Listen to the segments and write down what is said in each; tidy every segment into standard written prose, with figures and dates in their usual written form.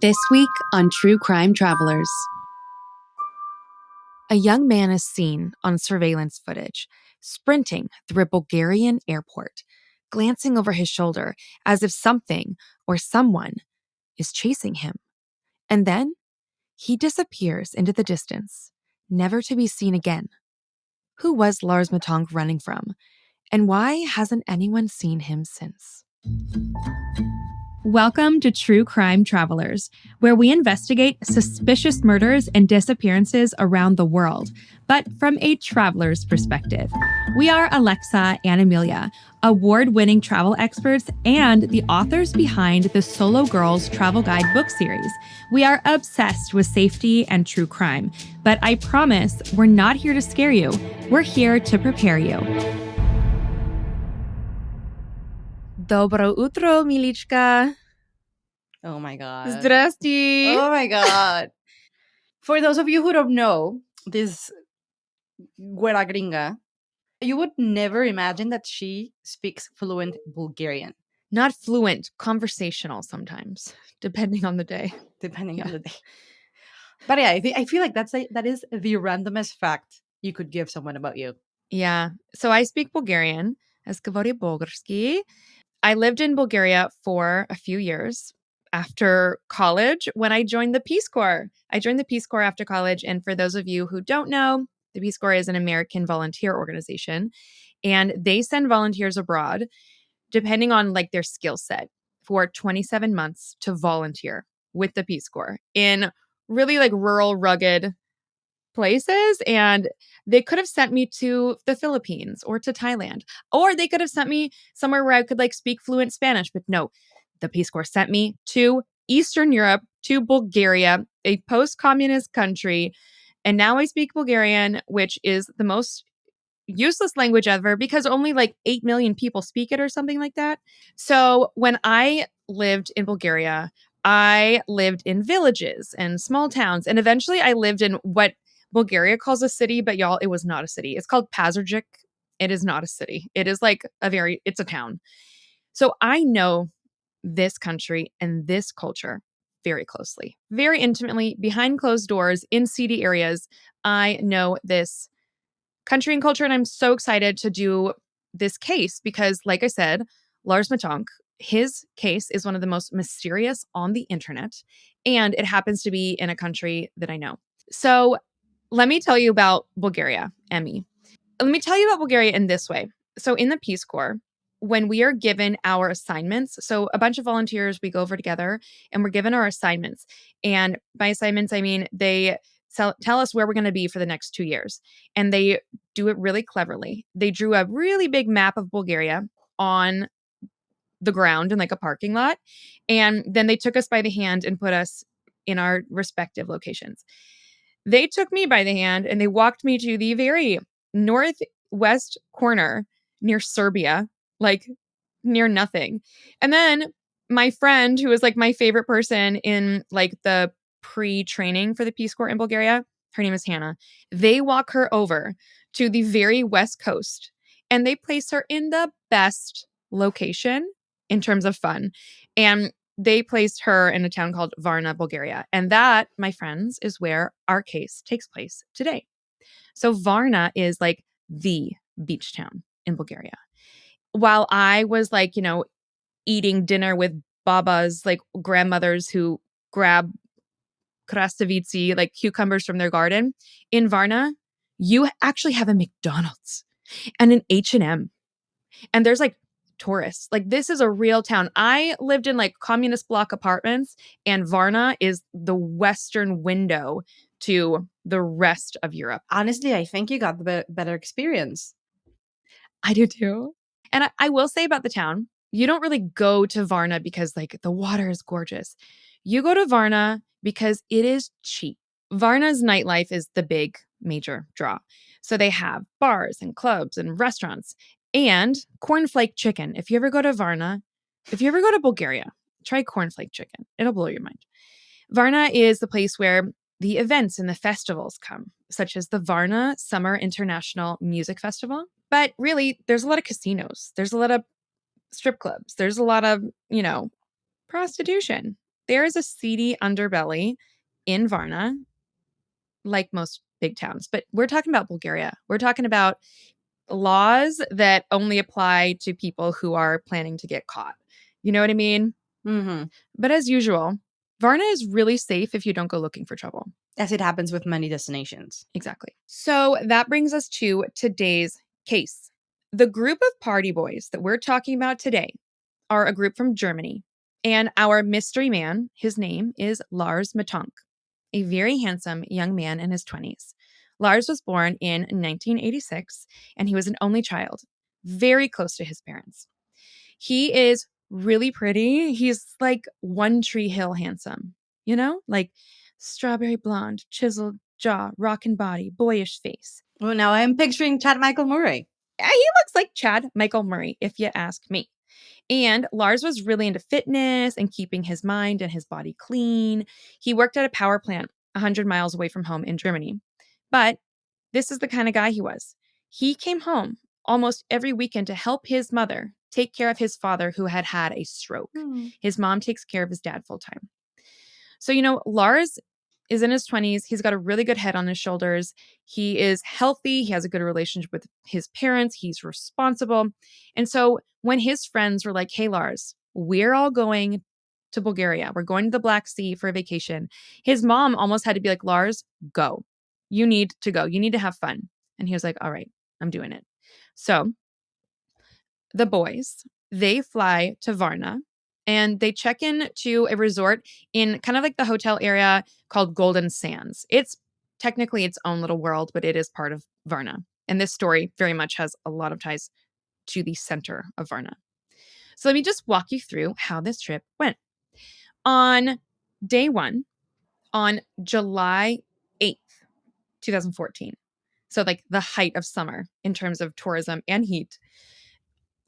This week on True Crime Travelers. A young man is seen on surveillance footage, sprinting through a Bulgarian airport, glancing over his shoulder as if something or someone is chasing him. And then he disappears into the distance, never to be seen again. Who was Lars Mittank running from? And why hasn't anyone seen him since? Welcome to True Crime Travelers, where we investigate suspicious murders and disappearances around the world, but from a traveler's perspective. We are Alexa and Emilia, award-winning travel experts and the authors behind the Solo Girls Travel Guide book series. We are obsessed with safety and true crime, but I promise we're not here to scare you. We're here to prepare you. Dobro utro, Milichka. Oh my God. Zdrasti. Oh my God. For those of you who don't know, this güera gringa, you would never imagine that she speaks fluent Bulgarian. Not fluent, conversational sometimes, depending on the day. Depending on the day. But yeah, I feel like that is the randomest fact you could give someone about you. Yeah. So I speak Bulgarian. Разговори български. I lived in Bulgaria for a few years after college when I joined the Peace Corps. I joined the Peace Corps after college. And for those of you who don't know, the Peace Corps is an American volunteer organization. And they send volunteers abroad, depending on like their skill set, for 27 months to volunteer with the Peace Corps in really like rural, rugged places. And they could have sent me to the Philippines or to Thailand, or they could have sent me somewhere where I could like speak fluent Spanish. But no, the Peace Corps sent me to Eastern Europe, to Bulgaria, a post-communist country. And now I speak Bulgarian, which is the most useless language ever because only like 8 million people speak it or something like that. So when I lived in Bulgaria, I lived in villages and small towns. And eventually I lived in what Bulgaria calls a city, but y'all, it was not a city. It's called Pazarjic. It is not a city. It is like it's a town. So I know this country and this culture very closely, very intimately, behind closed doors, in seedy areas. I know this country and culture, and I'm so excited to do this case because, like I said, Lars Mittank, his case is one of the most mysterious on the internet, and it happens to be in a country that I know. So let me tell you about Bulgaria, Emmy. Let me tell you about Bulgaria in this way. So in the Peace Corps, when we are given our assignments, so a bunch of volunteers, we go over together and we're given our assignments. And by assignments, I mean they tell us where we're going to be for the next 2 years. And they do it really cleverly. They drew a really big map of Bulgaria on the ground in like a parking lot. And then they took us by the hand and put us in our respective locations. They took me by the hand and they walked me to the very northwest corner near Serbia, like near nothing. And then my friend, who was like my favorite person in like the pre-training for the Peace Corps in Bulgaria, her name is Hannah. They walk her over to the very west coast and they place her in the best location in terms of fun. And they placed her in a town called Varna, Bulgaria. And that, my friends, is where our case takes place today. So Varna is like the beach town in Bulgaria. While I was like, eating dinner with babas, like grandmothers who grab krastavitsi, like cucumbers from their garden, in Varna, you actually have a McDonald's and an H&M. And there's like tourists. Like this is a real town. I lived in like communist block apartments, and Varna is the western window to the rest of Europe. Honestly, I think you got the better experience. I do too. And I will say about the town, you don't really go to Varna because like the water is gorgeous. You go to Varna because it is cheap. Varna's nightlife is the big major draw. So they have bars and clubs and restaurants and cornflake chicken. If you ever go to Varna, if you ever go to Bulgaria, try cornflake chicken. It'll blow your mind. Varna is the place where the events and the festivals come, such as the Varna Summer International Music Festival. But really, there's a lot of casinos. There's a lot of strip clubs. There's a lot of, prostitution. there is a seedy underbelly in Varna, like most big towns, but we're talking about Bulgaria. We're talking about laws that only apply to people who are planning to get caught. You know what I mean? Hmm. But as usual, Varna is really safe if you don't go looking for trouble. As it happens with many destinations. Exactly. So that brings us to today's case. The group of party boys that we're talking about today are a group from Germany. And our mystery man, his name is Lars Mittank, a very handsome young man in his 20s. Lars was born in 1986, and he was an only child, very close to his parents. He is really pretty. He's like One Tree Hill handsome, like strawberry blonde, chiseled jaw, rockin' body, boyish face. Well, now I'm picturing Chad Michael Murray. He looks like Chad Michael Murray, if you ask me. And Lars was really into fitness and keeping his mind and his body clean. He worked at a power plant 100 miles away from home in Germany. But this is the kind of guy he was. He came home almost every weekend to help his mother take care of his father who had had a stroke. His mom takes care of his dad full time. So, Lars is in his 20s. He's got a really good head on his shoulders. He is healthy. He has a good relationship with his parents. He's responsible. And so when his friends were like, hey, Lars, we're all going to Bulgaria. We're going to the Black Sea for a vacation. His mom almost had to be like, Lars, go. You need to go. You need to have fun. And he was like, all right, I'm doing it. So the boys, they fly to Varna and they check in to a resort in kind of like the hotel area called Golden Sands. It's technically its own little world, but it is part of Varna. And this story very much has a lot of ties to the center of Varna. So let me just walk you through how this trip went. On day one, on July 8th, 2014, so like the height of summer in terms of tourism and heat,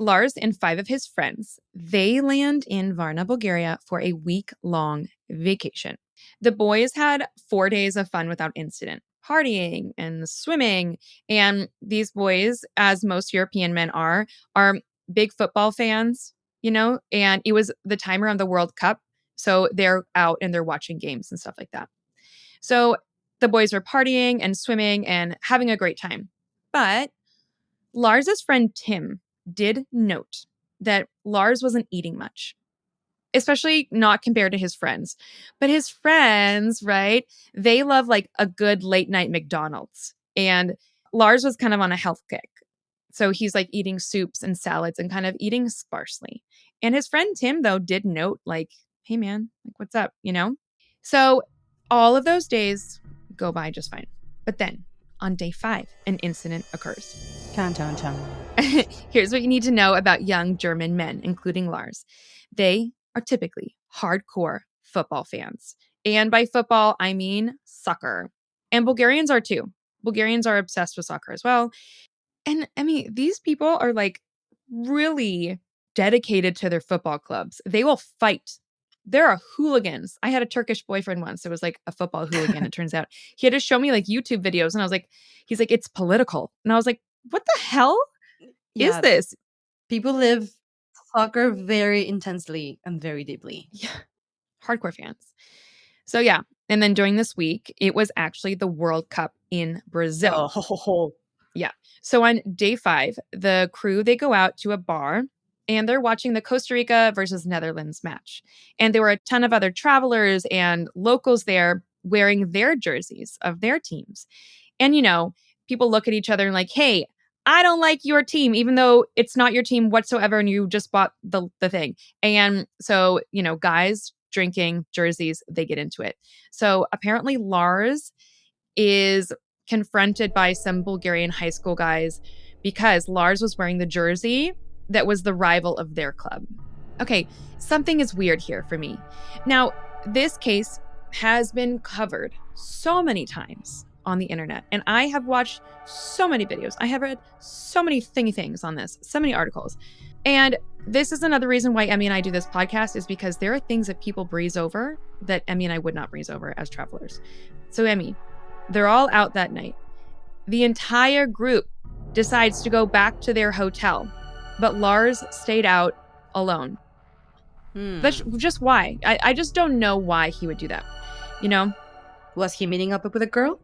Lars and 5 of his friends, they land in Varna, Bulgaria for a week-long vacation. The boys had 4 days of fun without incident, partying and swimming. And these boys, as most European men are big football fans, and it was the time around the World Cup. So they're out and they're watching games and stuff like that. So the boys were partying and swimming and having a great time. But Lars's friend Tim did note that Lars wasn't eating much, especially not compared to his friends. But his friends, right, they love like a good late night McDonald's. And Lars was kind of on a health kick. So he's like eating soups and salads and kind of eating sparsely. And his friend Tim, though, did note, like, hey, man, like, what's up, So all of those days go by just fine. But then on day 5, an incident occurs. Here's what you need to know about young German men, including Lars. They are typically hardcore football fans. And by football, I mean soccer. And Bulgarians are too. Bulgarians are obsessed with soccer as well. And I mean, these people are like really dedicated to their football clubs. They will fight. There are hooligans. I had a Turkish boyfriend once. It was like a football hooligan, it turns out. He had to show me like YouTube videos. And I was like, he's like, it's political. And I was like, what the hell is this? People live soccer very intensely and very deeply. Yeah. Hardcore fans. So yeah. And then during this week, it was actually the World Cup in Brazil. Oh. Yeah. So on day 5, the crew, they go out to a bar and they're watching the Costa Rica versus Netherlands match. And there were a ton of other travelers and locals there wearing their jerseys of their teams. And, people look at each other and like, hey, I don't like your team, even though it's not your team whatsoever and you just bought the thing. And so, guys drinking jerseys, they get into it. So apparently Lars is confronted by some Bulgarian high school guys because Lars was wearing the jersey that was the rival of their club. Okay, something is weird here for me. Now, this case has been covered so many times on the internet, and I have watched so many videos. I have read so many thingy things on this, so many articles. And this is another reason why Emmy and I do this podcast, is because there are things that people breeze over that Emmy and I would not breeze over as travelers. So Emmy, they're all out that night. The entire group decides to go back to their hotel, but Lars stayed out alone. That's Hmm. just why. I just don't know why he would do that. You know, Was he meeting up with a girl?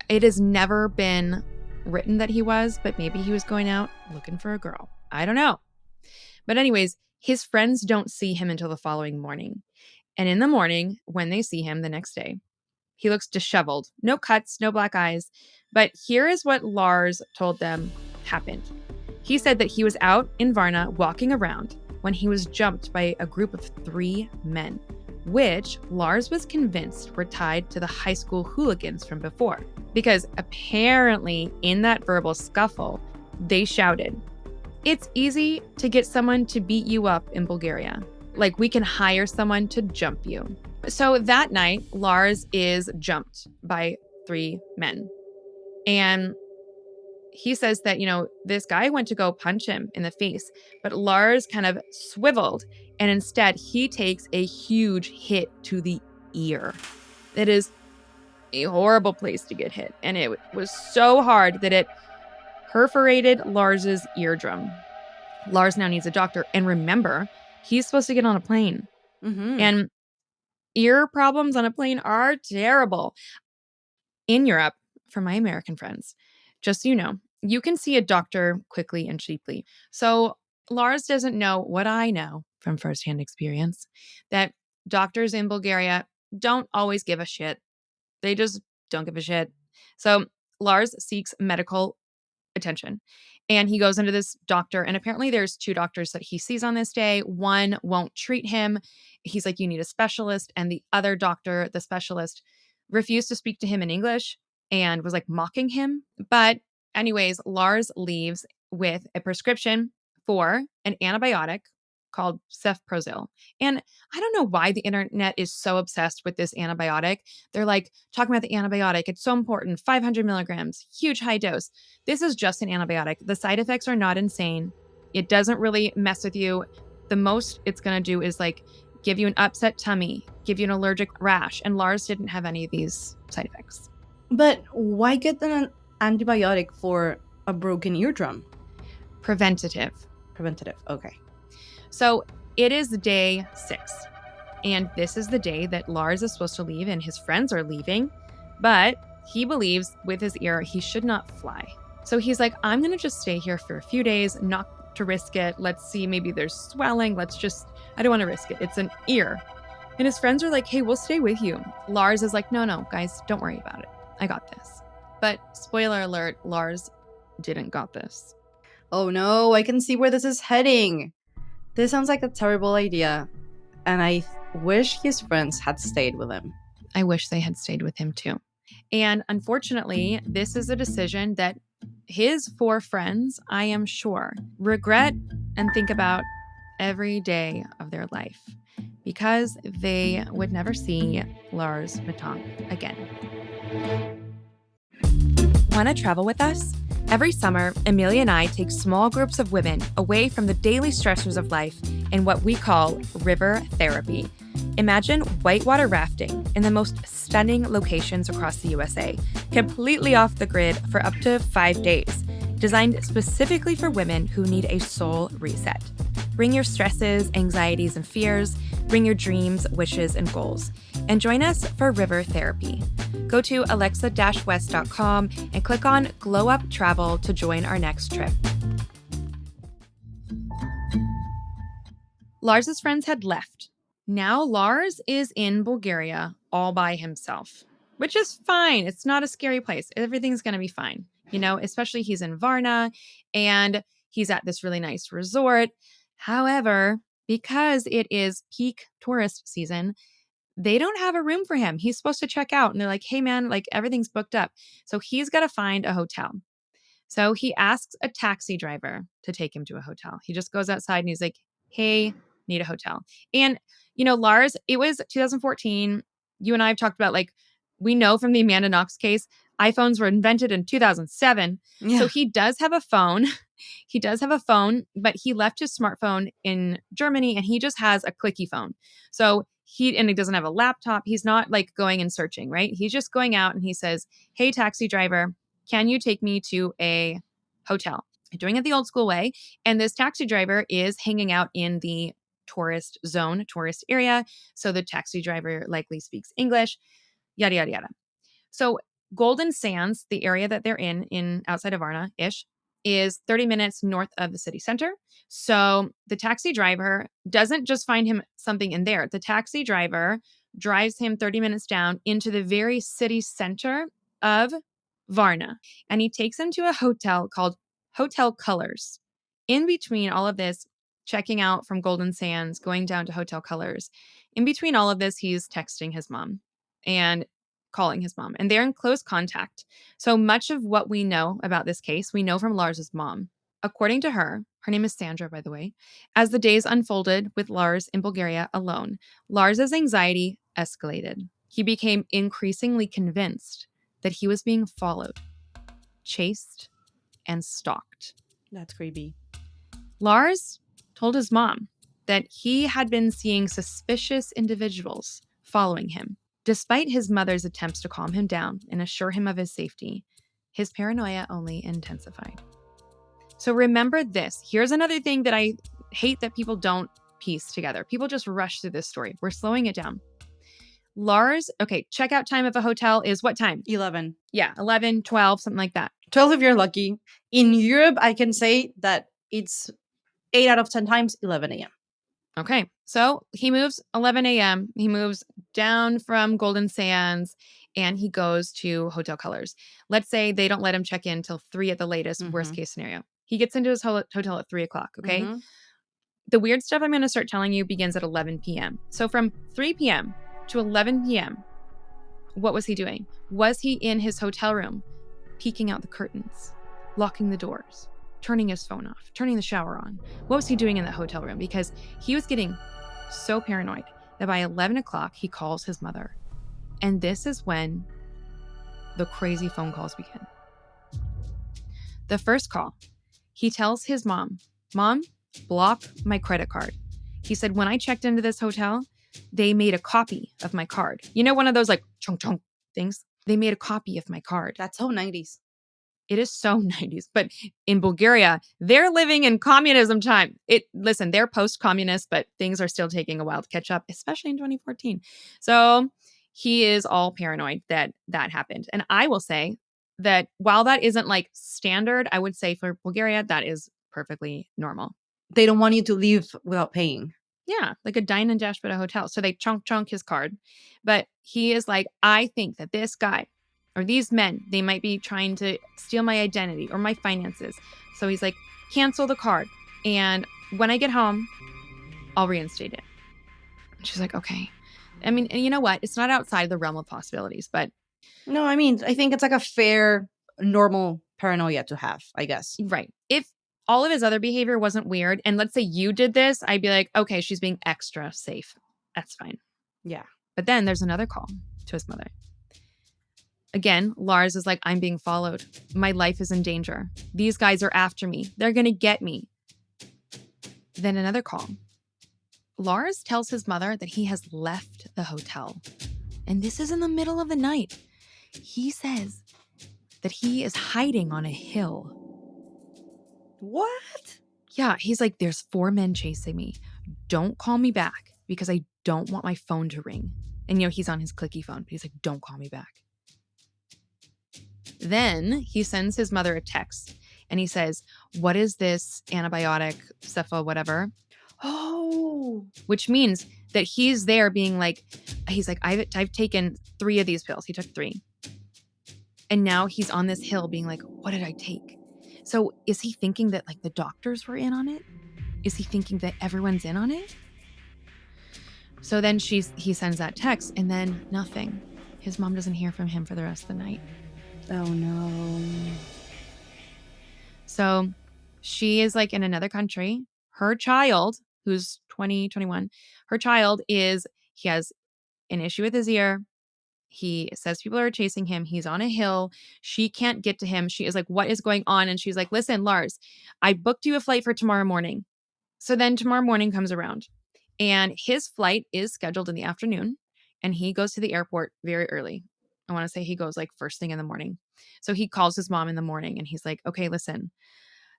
it has never been written that he was, but maybe he was going out looking for a girl. I don't know. But, anyways, his friends don't see him until the following morning. And in the morning, when they see him the next day, he looks disheveled, no cuts, no black eyes. But here is what Lars told them happened. He said that he was out in Varna walking around when he was jumped by a group of 3 men, which Lars was convinced were tied to the high school hooligans from before. Because apparently, in that verbal scuffle, they shouted, "It's easy to get someone to beat you up in Bulgaria. Like, we can hire someone to jump you." So that night, Lars is jumped by 3 men. And he says that, this guy went to go punch him in the face, but Lars kind of swiveled. And instead, he takes a huge hit to the ear. It is a horrible place to get hit. And it was so hard that it perforated Lars's eardrum. Lars now needs a doctor. And remember, he's supposed to get on a plane. Mm-hmm. And ear problems on a plane are terrible. In Europe, for my American friends, just so you know, you can see a doctor quickly and cheaply. So Lars doesn't know what I know from firsthand experience, that doctors in Bulgaria don't always give a shit. They just don't give a shit. So Lars seeks medical attention. And he goes into this doctor, and apparently there's 2 doctors that he sees on this day. One won't treat him. He's like, "You need a specialist." And the other doctor, the specialist, refused to speak to him in English and was like mocking him. But, anyways, Lars leaves with a prescription for an antibiotic called cefprozil. And I don't know why the internet is so obsessed with this antibiotic. They're like talking about the antibiotic. It's so important. 500 milligrams, huge high dose. This is just an antibiotic. The side effects are not insane. It doesn't really mess with you. The most it's going to do is like give you an upset tummy, give you an allergic rash. And Lars didn't have any of these side effects. But why get an antibiotic for a broken eardrum? Preventative. Preventative. Okay. So it is day 6. And this is the day that Lars is supposed to leave and his friends are leaving. But he believes with his ear he should not fly. So he's like, "I'm going to just stay here for a few days, not to risk it. Let's see, maybe there's swelling. I don't want to risk it. It's an ear." And his friends are like, "Hey, we'll stay with you." Lars is like, "No, guys, don't worry about it. I got this." But spoiler alert, Lars didn't got this. Oh no, I can see where this is heading. This sounds like a terrible idea, and I wish his friends had stayed with him. I wish they had stayed with him too. And unfortunately, this is a decision that his 4 friends, I am sure, regret and think about every day of their life because they would never see Lars Mittank again. Want to travel with us? Every summer, Emilia and I take small groups of women away from the daily stressors of life in what we call river therapy. Imagine whitewater rafting in the most stunning locations across the USA, completely off the grid for up to 5 days, designed specifically for women who need a soul reset. Bring your stresses, anxieties, and fears. Bring your dreams, wishes, and goals. And join us for river therapy. Go to alexa-west.com and click on Glow Up Travel to join our next trip. Lars's friends had left. Now Lars is in Bulgaria all by himself, which is fine. It's not a scary place. Everything's going to be fine. Especially he's in Varna and he's at this really nice resort. However, because it is peak tourist season, they don't have a room for him. He's supposed to check out and they're like, "Hey man, like everything's booked up." So he's got to find a hotel. So he asks a taxi driver to take him to a hotel. He just goes outside and he's like, "Hey, need a hotel." And, Lars, it was 2014. You and I have talked about, like, we know from the Amanda Knox case, iPhones were invented in 2007. Yeah. So he does have a phone. He does have a phone, but he left his smartphone in Germany and he just has a clicky phone. So he doesn't have a laptop. He's not like going and searching, right? He's just going out and he says, "Hey, taxi driver, can you take me to a hotel?" Doing it the old school way. And this taxi driver is hanging out in the tourist zone, tourist area. So the taxi driver likely speaks English, yada, yada, yada. So Golden Sands, the area that they're in outside of Varna-ish, is 30 minutes north of the city center. So the taxi driver doesn't just find him something in there. The taxi driver drives him 30 minutes down into the very city center of Varna. And he takes him to a hotel called Hotel Colors. In between all of this, checking out from Golden Sands, going down to Hotel Colors, in between all of this, he's texting his mom and calling his mom, and they're in close contact. So much of what we know about this case, we know from Lars's mom. According to her name is Sandra, by the way, as the days unfolded with Lars in Bulgaria alone, Lars's anxiety escalated. He became increasingly convinced that he was being followed, chased, and stalked. That's creepy. Lars told his mom that he had been seeing suspicious individuals following him. Despite his mother's attempts to calm him down and assure him of his safety, his paranoia only intensified. So remember this. Here's another thing that I hate that people don't piece together. People just rush through this story. We're slowing it down. Lars, okay, checkout time of a hotel is what time? 11. Yeah, 11, 12, something like that. 12 if you're lucky. In Europe, I can say that it's 8 out of 10 times 11 a.m. Okay, so he moves 11 a.m. He moves down from Golden Sands and he goes to Hotel Colors. Let's say they don't let him check in till 3 at the latest, worst case scenario. He gets into his hotel at 3 o'clock, okay? The weird stuff I'm going to start telling you begins at 11 p.m. So from 3 p.m. to 11 p.m., what was he doing? Was he in his hotel room, peeking out the curtains, locking the doors, turning his phone off, turning the shower on? What was he doing in that hotel room? Because he was getting so paranoid that by 11 o'clock, he calls his mother. And this is when the crazy phone calls begin. The first call, he tells his mom, "Mom, block my credit card." He said, "When I checked into this hotel, they made a copy of my card." You know, one of those like chunk chunk things? They made a copy of my card. That's so 90s. It is so 90s. But in Bulgaria, they're living in communism time. Listen, they're post-communist, but things are still taking a while to catch up, especially in 2014. So he is all paranoid that that happened. And I will say that while that isn't like standard, I would say for Bulgaria, that is perfectly normal. They don't want you to leave without paying. Yeah, like a dine and dash but a hotel. So they chunk his card. But he is like, I think that this guy or these men, they might be trying to steal my identity or my finances. So he's like, cancel the card. And when I get home, I'll reinstate it. And she's like, okay. I mean, and you know what? It's not outside the realm of possibilities, but. No, I mean, I think it's like a fair, normal paranoia to have, I guess. Right. If all of his other behavior wasn't weird, and let's say you did this, I'd be like, okay, she's being extra safe. That's fine. Yeah. But then there's another call to his mother. Again, Lars is like, I'm being followed. My life is in danger. These guys are after me. They're going to get me. Then another call. Lars tells his mother that he has left the hotel. And this is in the middle of the night. He says that he is hiding on a hill. What? Yeah, he's like, there's 4 men chasing me. Don't call me back because I don't want my phone to ring. And, you know, he's on his clicky phone, but he's like, don't call me back. Then he sends his mother a text and he says, what is this antibiotic, cepha, whatever? Oh. Which means that he's there being like, he's like, I've taken 3 of these pills. He took 3. And now he's on this hill being like, what did I take? So is he thinking that like the doctors were in on it? Is he thinking that everyone's in on it? So then he sends that text and then nothing. His mom doesn't hear from him for the rest of the night. Oh no. So she is like in another country. Her child, who's 20, 21, her child he has an issue with his ear. He says people are chasing him. He's on a hill. She can't get to him. She is like, what is going on? And she's like, listen, Lars, I booked you a flight for tomorrow morning. So then tomorrow morning comes around and his flight is scheduled in the afternoon and he goes to the airport very early. I want to say he goes like first thing in the morning. So he calls his mom in the morning and he's like, okay, listen,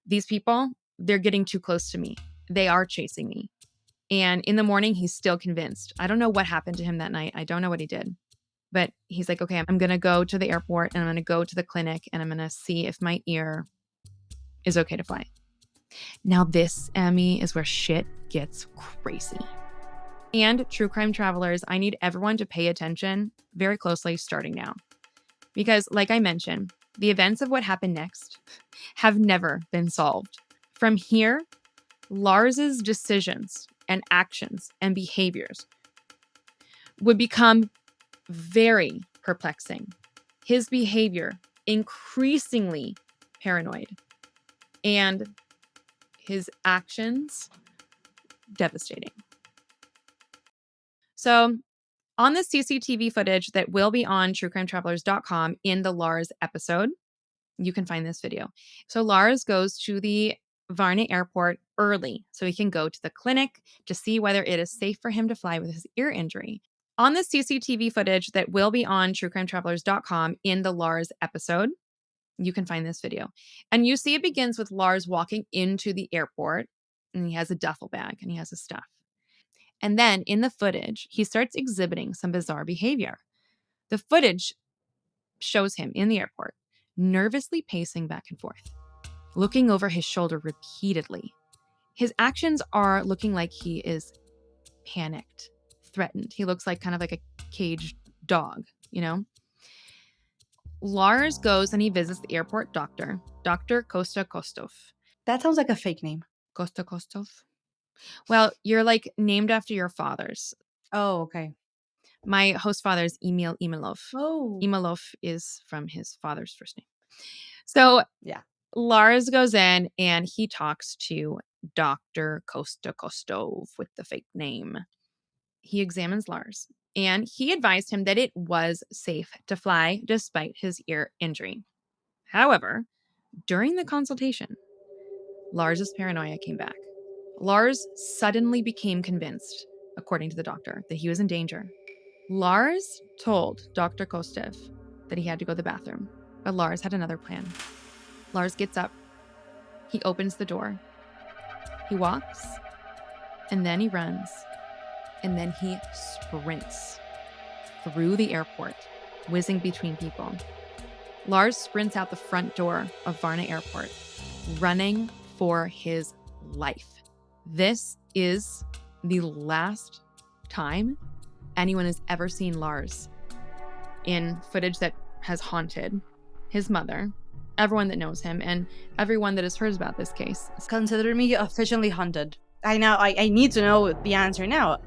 these people, they're getting too close to me. They are chasing me. And in the morning, he's still convinced. I don't know what happened to him that night. I don't know what he did. But he's like, okay, I'm going to go to the airport and I'm going to go to the clinic and I'm going to see if my ear is okay to fly. Now this, Emmy, is where shit gets crazy. And true crime travelers, I need everyone to pay attention very closely starting now. Because like I mentioned, the events of what happened next have never been solved. From here, Lars's decisions and actions and behaviors would become very perplexing. His behavior increasingly paranoid, and his actions devastating. So, on the CCTV footage that will be on truecrimetravelers.com in the Lars episode, you can find this video. So Lars goes to the Varna airport early so he can go to the clinic to see whether it is safe for him to fly with his ear injury. On the CCTV footage that will be on truecrimetravelers.com in the Lars episode, you can find this video. And you see it begins with Lars walking into the airport, and he has a duffel bag and he has his stuff. And then in the footage, he starts exhibiting some bizarre behavior. The footage shows him in the airport, nervously pacing back and forth, looking over his shoulder repeatedly. His actions are looking like he is panicked, threatened. He looks like kind of like a caged dog, you know? Lars goes and he visits the airport doctor, Dr. Kosta Kostov. That sounds like a fake name. Kosta Kostov? Well, you're like named after your fathers. Oh, okay. My host father is Emil Emilov. Oh. Emilov is from his father's first name. So Yeah. Lars goes in and he talks to Dr. Kosta Kostov with the fake name. He examines Lars and he advised him that it was safe to fly despite his ear injury. However, during the consultation, Lars's paranoia came back. Lars suddenly became convinced, according to the doctor, that he was in danger. Lars told Dr. Kostov that he had to go to the bathroom, but Lars had another plan. Lars gets up, he opens the door, he walks, and then he runs, and then he sprints through the airport, whizzing between people. Lars sprints out the front door of Varna Airport, running for his life. This is the last time anyone has ever seen Lars in footage that has haunted his mother, everyone that knows him, and everyone that has heard about this case. Consider me officially haunted. I need to know the answer now.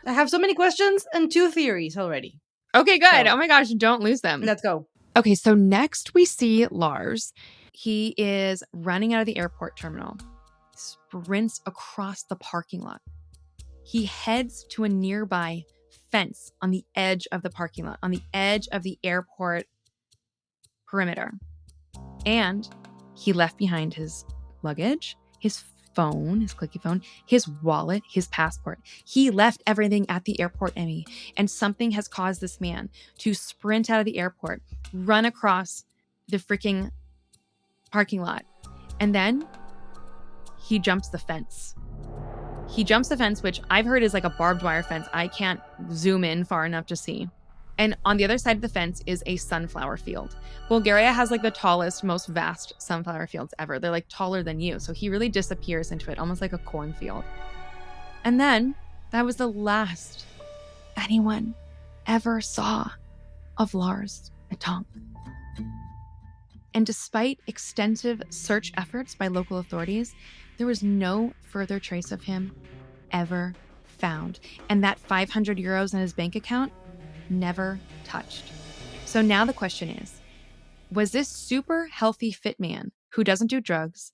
I have so many questions and 2 theories already. Okay, good. So, oh my gosh, don't lose them. Let's go. Okay, so next we see Lars. He is running out of the airport terminal, sprints across the parking lot. He heads to a nearby fence on the edge of the parking lot, on the edge of the airport perimeter. And he left behind his luggage, his phone, his clicky phone, his wallet, his passport. He left everything at the airport, Emmy. And something has caused this man to sprint out of the airport, run across the freaking parking lot, and then he jumps the fence. He jumps the fence, which I've heard is like a barbed wire fence. I can't zoom in far enough to see. And on the other side of the fence is a sunflower field. Bulgaria has like the tallest, most vast sunflower fields ever. They're like taller than you. So he really disappears into it, almost like a cornfield. And then that was the last anyone ever saw of Lars Mittank. And despite extensive search efforts by local authorities, there was no further trace of him ever found. And that 500 euros in his bank account never touched. So now the question is, was this super healthy fit man who doesn't do drugs,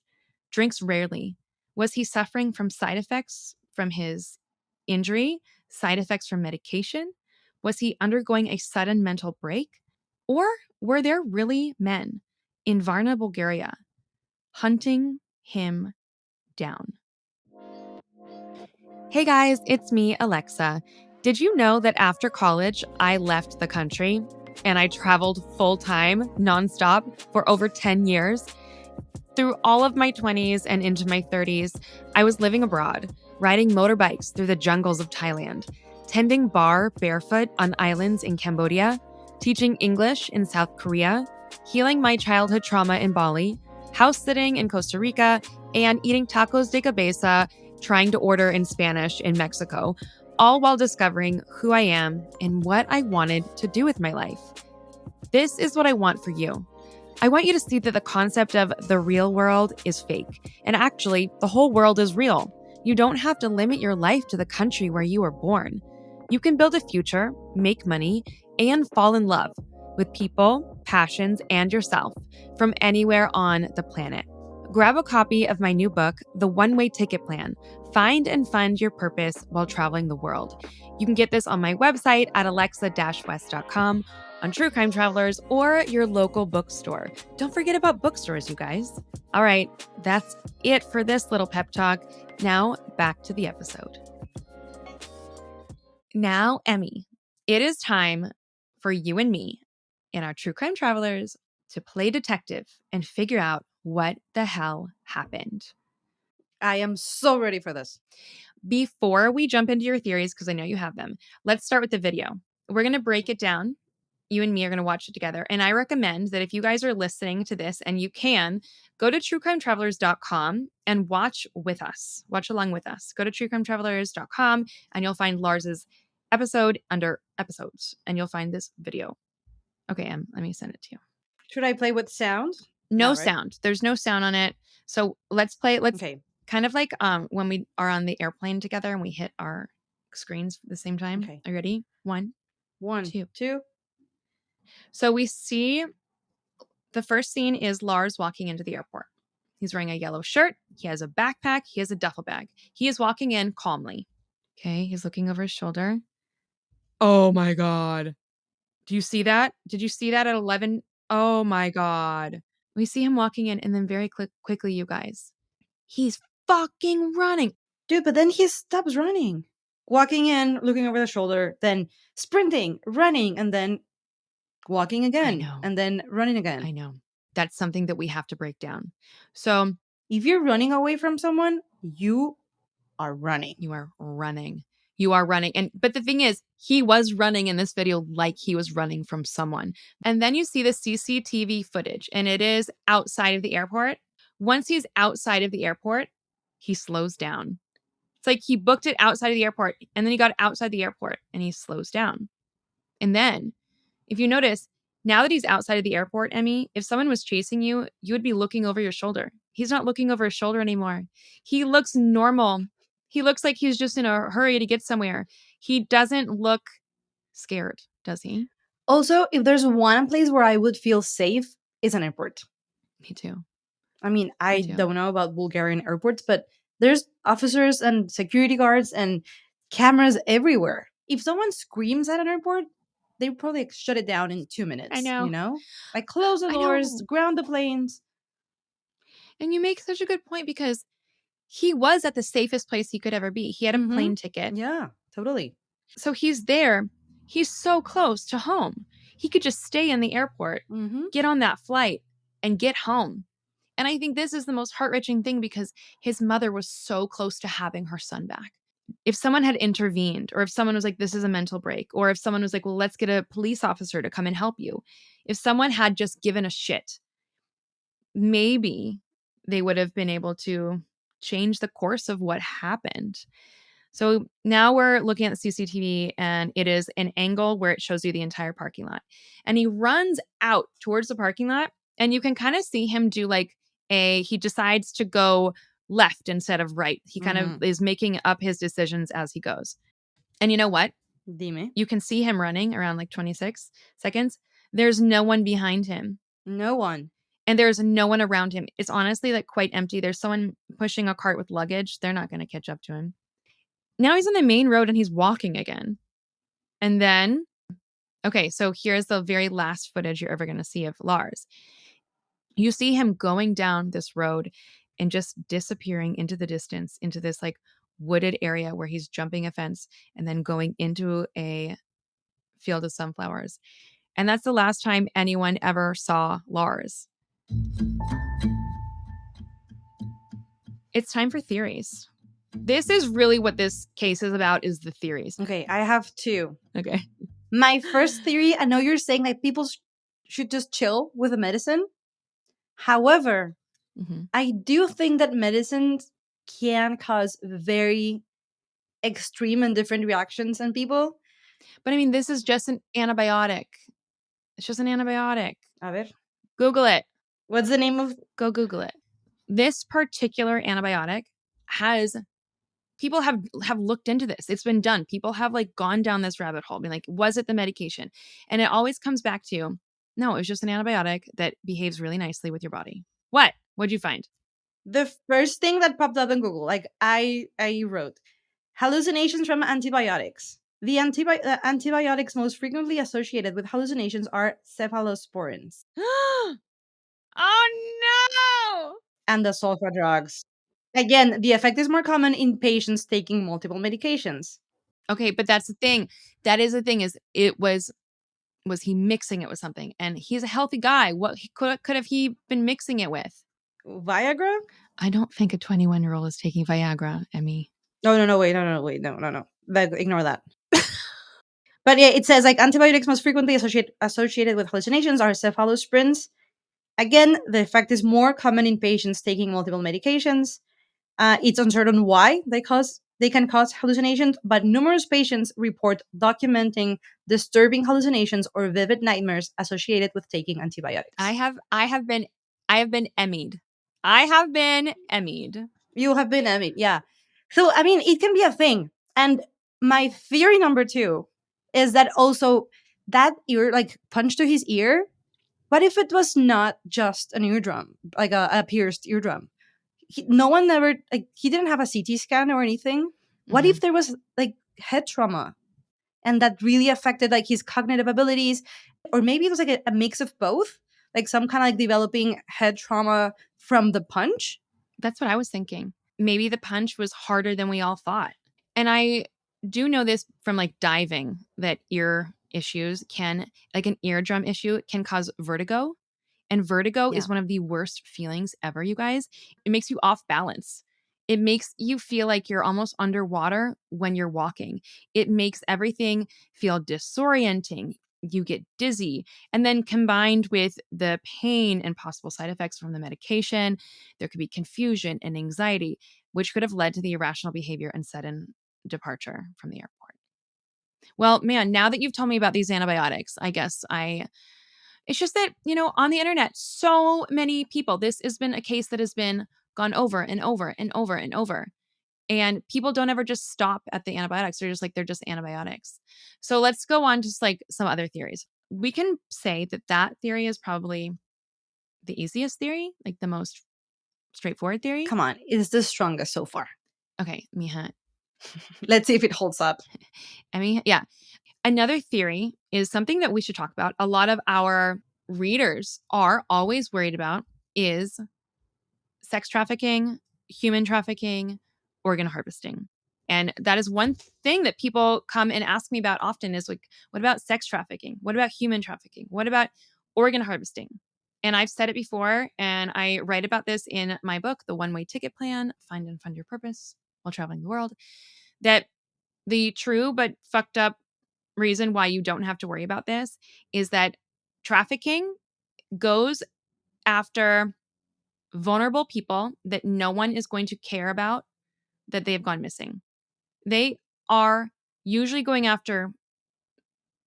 drinks rarely, was he suffering from side effects from his injury, side effects from medication? Was he undergoing a sudden mental break? Or were there really men in Varna, Bulgaria, hunting him down? Hey guys, it's me, Alexa. Did you know that after college, I left the country and I traveled full-time, nonstop for over 10 years? Through all of my 20s and into my 30s, I was living abroad, riding motorbikes through the jungles of Thailand, tending bar barefoot on islands in Cambodia, teaching English in South Korea, healing my childhood trauma in Bali, house sitting in Costa Rica, and eating tacos de cabeza, trying to order in Spanish in Mexico, all while discovering who I am and what I wanted to do with my life. This is what I want for you. I want you to see that the concept of the real world is fake. And actually, the whole world is real. You don't have to limit your life to the country where you were born. You can build a future, make money, and fall in love with people, passions, and yourself from anywhere on the planet. Grab a copy of my new book, The One-Way Ticket Plan. Find and fund your purpose while traveling the world. You can get this on my website at alexa-west.com, on True Crime Travelers, or your local bookstore. Don't forget about bookstores, you guys. All right, that's it for this little pep talk. Now, back to the episode. Now, Emmy, it is time for you and me and our True Crime Travelers to play detective and figure out what the hell happened. I am so ready for this. Before we jump into your theories, because I know you have them, let's start with the video. We're going to break it down. You and me are going to watch it together. And I recommend that if you guys are listening to this and you can, go to truecrimetravelers.com and watch with us. Watch along with us. Go to truecrimetravelers.com and you'll find Lars's episode under episodes and you'll find this video. Okay, Em, let me send it to you. Should I play with sound? No right? sound. There's no sound on it. So let's play. Let's Okay. kind of like when we are on the airplane together and we hit our screens at the same time. Okay. Are you ready? One, two. So we see the first scene is Lars walking into the airport. He's wearing a yellow shirt. He has a backpack. He has a duffel bag. He is walking in calmly. Okay. He's looking over his shoulder. Oh my God. Do you see that? Did you see that at 11? Oh my God. We see him walking in and then very quickly, you guys, he's fucking running. Dude, but then he stops running. Walking in, looking over the shoulder, then sprinting, running, and then walking again. know. And then running again. I know. That's something that we have to break down. So if you're running away from someone, you are running. You are running. You are running. But the thing is, he was running in this video like he was running from someone. And then you see the CCTV footage, and it is outside of the airport. Once he's outside of the airport, he slows down. It's like he booked it outside of the airport, and then he got outside the airport, and he slows down. And then, if you notice, now that he's outside of the airport, Emmy, if someone was chasing you, you would be looking over your shoulder. He's not looking over his shoulder anymore. He looks normal. He looks like he's just in a hurry to get somewhere. He doesn't look scared, does he? Also, if there's one place where I would feel safe, it's an airport. Me too. I mean, I don't know about Bulgarian airports, but there's officers and security guards and cameras everywhere. If someone screams at an airport, they would probably shut it down in 2 minutes. I know. You know? Like close the doors, ground the planes. And you make such a good point because he was at the safest place he could ever be. He had a plane ticket. Yeah, totally. So he's there. He's so close to home. He could just stay in the airport, get on that flight, and get home. And I think this is the most heart-wrenching thing because his mother was so close to having her son back. If someone had intervened, or if someone was like, this is a mental break, or if someone was like, well, let's get a police officer to come and help you. If someone had just given a shit, maybe they would have been able to change the course of what happened. So now we're looking at the CCTV and it is an angle where it shows you the entire parking lot. And he runs out towards the parking lot and you can kind of see him do he decides to go left instead of right. He kind of is making up his decisions as he goes. And you know what? Dime. You can see him running around 26 seconds. There's no one behind him. No one. And there's no one around him. It's honestly quite empty. There's someone pushing a cart with luggage. They're not going to catch up to him. Now he's on the main road and he's walking again. And then, okay, so here's the very last footage you're ever going to see of Lars. You see him going down this road and just disappearing into the distance, into this wooded area where he's jumping a fence and then going into a field of sunflowers. And that's the last time anyone ever saw Lars. It's time for theories. This is really what this case is about, is the theories. Okay, I have two. Okay. My first theory, I know you're saying like people should just chill with the medicine. However, I do think that medicines can cause very extreme and different reactions in people. But I mean, this is just an antibiotic. It's just an antibiotic. A ver. Google it. What's the name of? Go Google it. This particular antibiotic people have looked into this. It's been done. People have like gone down this rabbit hole, being like, was it the medication? And it always comes back to, no, it was just an antibiotic that behaves really nicely with your body. What? What'd you find? The first thing that popped up in Google, like I wrote, hallucinations from antibiotics. The antibiotics most frequently associated with hallucinations are cephalosporins Oh no! and the sulfa drugs. Again, the effect is more common in patients taking multiple medications. Okay, but that's the thing. That is the thing, is it was he mixing it with something? And he's a healthy guy. What could have he been mixing it with? Viagra? I don't think a 21-year-old is taking Viagra, Emmy. No, wait, no. Like, ignore that. But yeah, it says like antibiotics most frequently associated with hallucinations are cephalosporins. Again, the effect is more common in patients taking multiple medications. It's uncertain why they can cause hallucinations, but numerous patients report documenting disturbing hallucinations or vivid nightmares associated with taking antibiotics. I have been Emmy'd. I have been Emmy'd. You have been Emmy, yeah. So I mean, it can be a thing. And my theory number 2 is that also that ear, like punch to his ear. What if it was not just an eardrum, like a pierced eardrum? No one ever, like, he didn't have a CT scan or anything. What if there was like head trauma and that really affected like his cognitive abilities? Or maybe it was like a mix of both, like some kind of like developing head trauma from the punch. That's what I was thinking. Maybe the punch was harder than we all thought. And I do know this from like diving, that ear issues like an eardrum issue can cause vertigo. And vertigo is one of the worst feelings ever, you guys. It makes you off balance. It makes you feel like you're almost underwater when you're walking. It makes everything feel disorienting. You get dizzy. And then combined with the pain and possible side effects from the medication, there could be confusion and anxiety, which could have led to the irrational behavior and sudden departure from the airport. Well, man, now that you've told me about these antibiotics, I guess it's just that, on the internet, so many people, this has been a case that has been gone over and over and over and over. And people don't ever just stop at the antibiotics. They're just antibiotics. So let's go on to like some other theories. We can say that theory is probably the easiest theory, like the most straightforward theory. Come on, it's the strongest so far. Okay, mija. Let's see if it holds up. I mean, yeah. Another theory is something that we should talk about. A lot of our readers are always worried about is sex trafficking, human trafficking, organ harvesting. And that is one thing that people come and ask me about often is like, what about sex trafficking? What about human trafficking? What about organ harvesting? And I've said it before, and I write about this in my book, The One-Way Ticket Plan, Find and Fund Your Purpose While Traveling the World, that the true but fucked up reason why you don't have to worry about this is that trafficking goes after vulnerable people that no one is going to care about that they have gone missing. They are usually going after,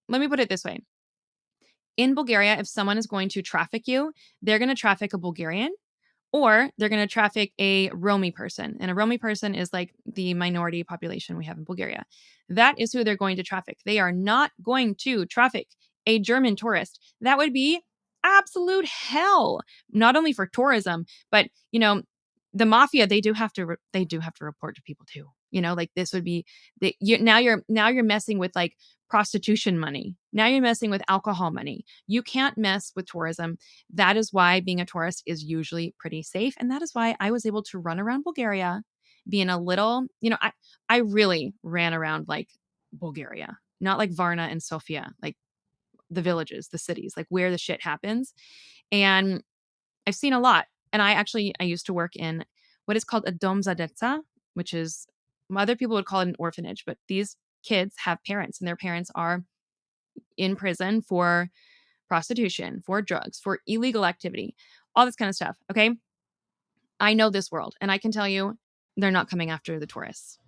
let me put it this way. In Bulgaria, if someone is going to traffic you, they're going to traffic a Bulgarian, or they're going to traffic a Romi person. And a Romi person is like the minority population we have in Bulgaria. That is who they're going to traffic. They are not going to traffic a German tourist. That would be absolute hell, not only for tourism, but, the mafia, they do have to report to people too. Like this would be now you're messing with like prostitution money. Now you're messing with alcohol money. You can't mess with tourism. That is why being a tourist is usually pretty safe. And that is why I was able to run around Bulgaria being a little, I really ran around like Bulgaria, not like Varna and Sofia, like the villages, the cities, like where the shit happens. And I've seen a lot. And I used to work in what is called a dom za deca, which is other people would call it an orphanage, but these kids have parents and their parents are in prison for prostitution, for drugs, for illegal activity, all this kind of stuff. Okay. I know this world and I can tell you they're not coming after the tourists.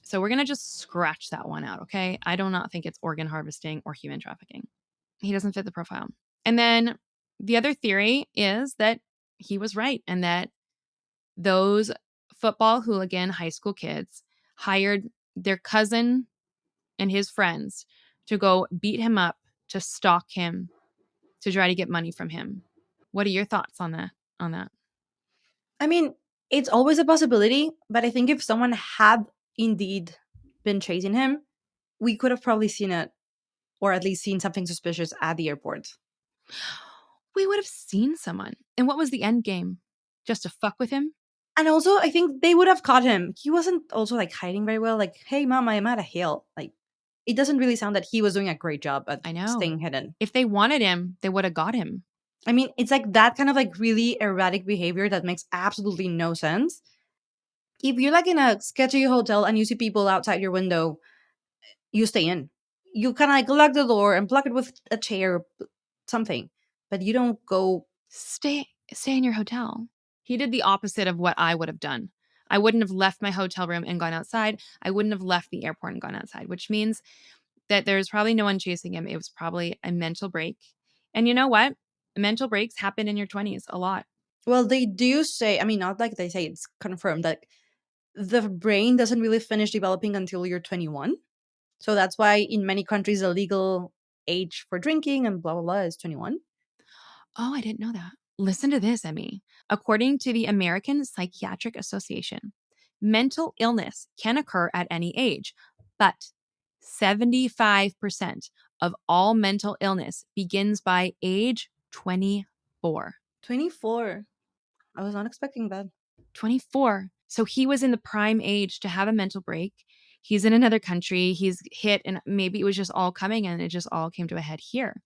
So we're going to just scratch that one out. Okay. I do not think it's organ harvesting or human trafficking. He doesn't fit the profile. And then the other theory is that he was right and that those football hooligan high school kids hired their cousin and his friends to go beat him up, to stalk him, to try to get money from him. What are your thoughts on that? I mean, it's always a possibility, but I think if someone had indeed been chasing him, we could have probably seen it, or at least seen something suspicious at the airport. We would have seen someone. And what was the end game? Just to fuck with him? And also, I think they would have caught him. He wasn't also like hiding very well. Like, hey, mom, I'm at a hill. Like, it doesn't really sound that he was doing a great job at I know. staying hidden. If they wanted him, they would have got him. I mean, it's like that kind of like really erratic behavior that makes absolutely no sense. If you're like in a sketchy hotel and you see people outside your window, you stay in. You kind of like lock the door and block it with a chair, something, but you don't go. Stay in your hotel. He did the opposite of what I would have done. I wouldn't have left my hotel room and gone outside. I wouldn't have left the airport and gone outside, which means that there's probably no one chasing him. It was probably a mental break. And you know what? Mental breaks happen in your 20s a lot. Well, they do say, I mean, not like they say it's confirmed that the brain doesn't really finish developing until you're 21. So that's why in many countries, the legal age for drinking and blah, blah, blah is 21. Oh, I didn't know that. Listen to this, Emmy. According to the American Psychiatric Association, mental illness can occur at any age, but 75% of all mental illness begins by age 24. 24. I was not expecting that. 24. So he was in the prime age to have a mental break. He's in another country. He's hit, and maybe it was just all coming and it just all came to a head here.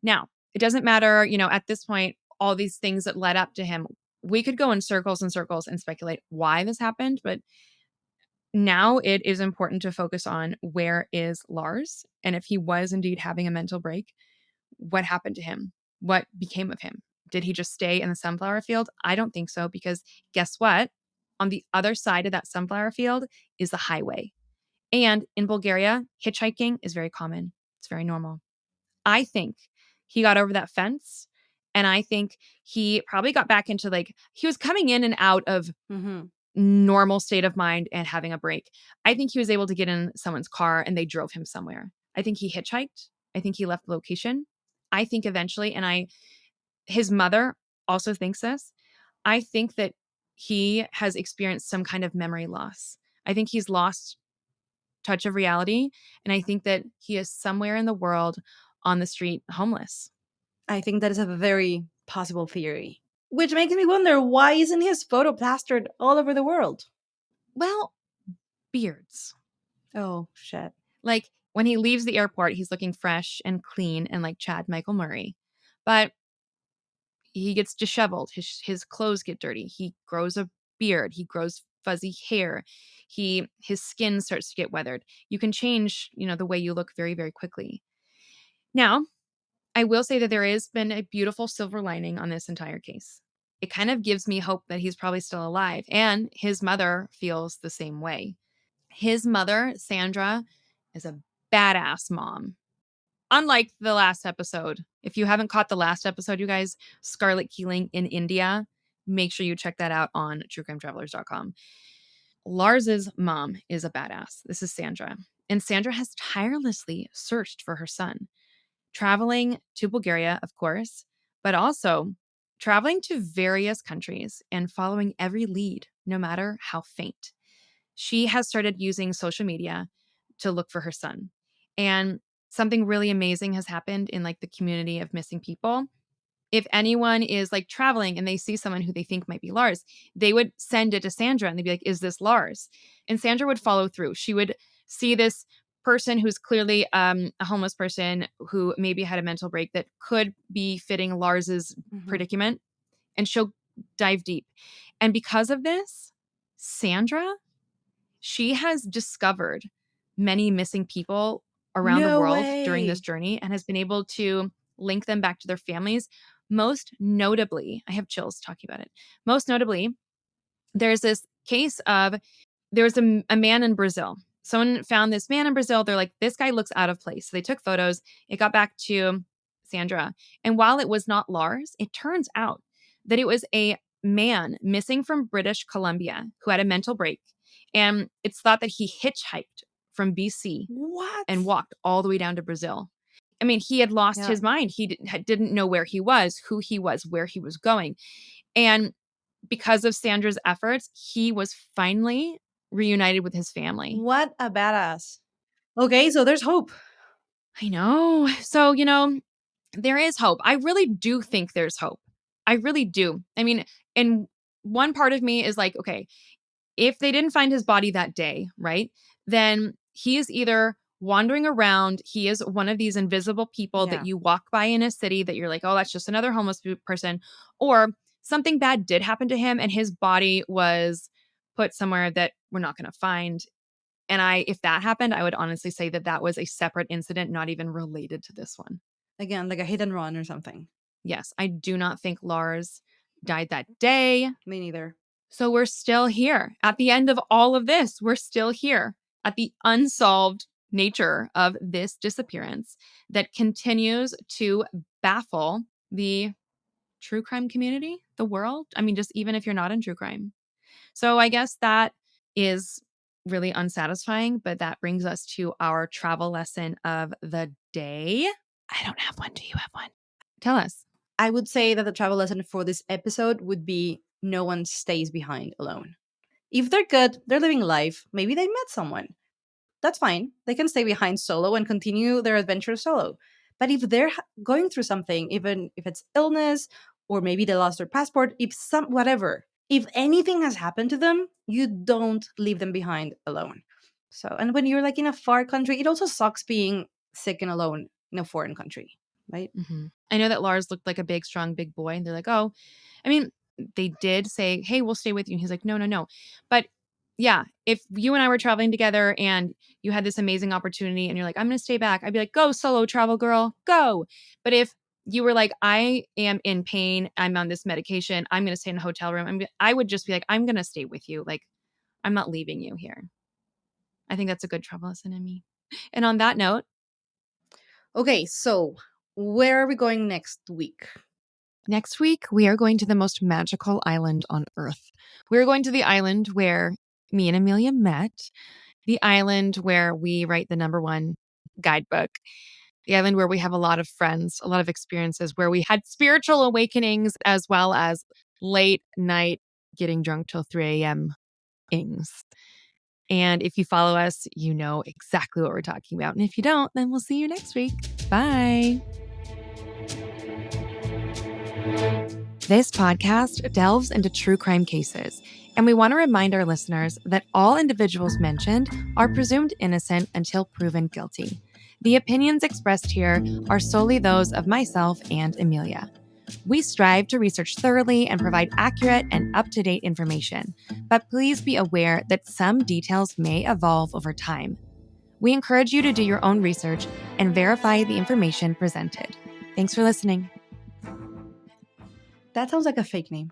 Now, it doesn't matter, at this point, all these things that led up to him. We could go in circles and circles and speculate why this happened, but now it is important to focus on where is Lars and if he was indeed having a mental break, what happened to him? What became of him? Did he just stay in the sunflower field? I don't think so, because guess what? On the other side of that sunflower field is the highway. And in Bulgaria, hitchhiking is very common. It's very normal. I think he got over that fence. And I think he probably got back into he was coming in and out of normal state of mind and having a break. I think he was able to get in someone's car and they drove him somewhere. I think he hitchhiked. I think he left the location. I think eventually, his mother also thinks this. I think that he has experienced some kind of memory loss. I think he's lost touch of reality. And I think that he is somewhere in the world on the street homeless. I think that is a very possible theory. Which makes me wonder, why isn't his photo plastered all over the world? Well, beards. Oh, shit. Like when he leaves the airport, he's looking fresh and clean and like Chad Michael Murray. But he gets disheveled. His clothes get dirty. He grows a beard. He grows fuzzy hair. His skin starts to get weathered. You can change, the way you look very, very quickly. Now, I will say that there has been a beautiful silver lining on this entire case. It kind of gives me hope that he's probably still alive, and his mother feels the same way. His mother, Sandra, is a badass mom. Unlike the last episode, if you haven't caught the last episode, you guys, Scarlet Keeling in India, make sure you check that out on truecrimetravelers.com. Lars's mom is a badass. This is Sandra. And Sandra has tirelessly searched for her son, traveling to Bulgaria, of course, but also traveling to various countries and following every lead, no matter how faint. She has started using social media to look for her son. And something really amazing has happened in the community of missing people. If anyone is traveling and they see someone who they think might be Lars, they would send it to Sandra and they'd be like, is this Lars? And Sandra would follow through. She would see this person who's clearly a homeless person who maybe had a mental break that could be fitting Lars's predicament, and she'll dive deep. And because of this, Sandra, she has discovered many missing people around the No world during this way. journey and has been able to link them back to their families. Most notably, I have chills talking about it. Most notably, there's this case of there was a man in Brazil. Someone found this man in Brazil. They're like, this guy looks out of place. So they took photos. It got back to Sandra. And while it was not Lars, it turns out that it was a man missing from British Columbia who had a mental break. And it's thought that he hitchhiked from BC What? and walked all the way down to Brazil. I mean, he had lost Yeah. his mind. He didn't know where he was, who he was, where he was going. And because of Sandra's efforts, he was finally reunited with his family. What a badass. Okay, so there's hope. I know. So, there is hope. I really do think there's hope. I really do. I mean, and one part of me is like, okay, if they didn't find his body that day, right? Then he is either wandering around, he is one of these invisible people that Yeah. you walk by in a city that you're like, oh, that's just another homeless person, or something bad did happen to him and his body was put somewhere that we're not going to find. And if that happened, I would honestly say that that was a separate incident, not even related to this one. Again, like a hit and run or something. Yes, I do not think Lars died that day. Me neither. So we're still here. At the end of all of this, we're still here at the unsolved nature of this disappearance that continues to baffle the true crime community, the world. I mean, just even if you're not in true crime. So I guess that is really unsatisfying, but that brings us to our travel lesson of the day. I don't have one. Do you have one? Tell us. I would say that the travel lesson for this episode would be no one stays behind alone. If they're good, they're living life, maybe they met someone. That's fine. They can stay behind solo and continue their adventure solo. But if they're going through something, even if it's illness or maybe they lost their passport, whatever, if anything has happened to them, you don't leave them behind alone. So, and when you're like in a far country, it also sucks being sick and alone in a foreign country, right? Mm-hmm. I know that Lars looked like a big, strong, big boy. And they're like, oh, I mean, they did say, hey, we'll stay with you. And he's like, no, no, no. But yeah, if you and I were traveling together and you had this amazing opportunity and you're like, I'm going to stay back, I'd be like, go solo travel girl, go. But if you were like, I am in pain, I'm on this medication, I'm going to stay in a hotel room, I would just be like, I'm going to stay with you. Like, I'm not leaving you here. I think that's a good travel lesson in me. And on that note, Okay, so where are we going next week? next week, we are going to the most magical island on Earth. We're going to the island where me and Emilia met, the island where we write the #1 guidebook, the island where we have a lot of friends, a lot of experiences, where we had spiritual awakenings as well as late night getting drunk till 3 a.m. ings. And if you follow us, you know exactly what we're talking about. And if you don't, then we'll see you next week. Bye. This podcast delves into true crime cases, and we want to remind our listeners that all individuals mentioned are presumed innocent until proven guilty. The opinions expressed here are solely those of myself and Emilia. We strive to research thoroughly and provide accurate and up-to-date information, but please be aware that some details may evolve over time. We encourage you to do your own research and verify the information presented. Thanks for listening. That sounds like a fake name.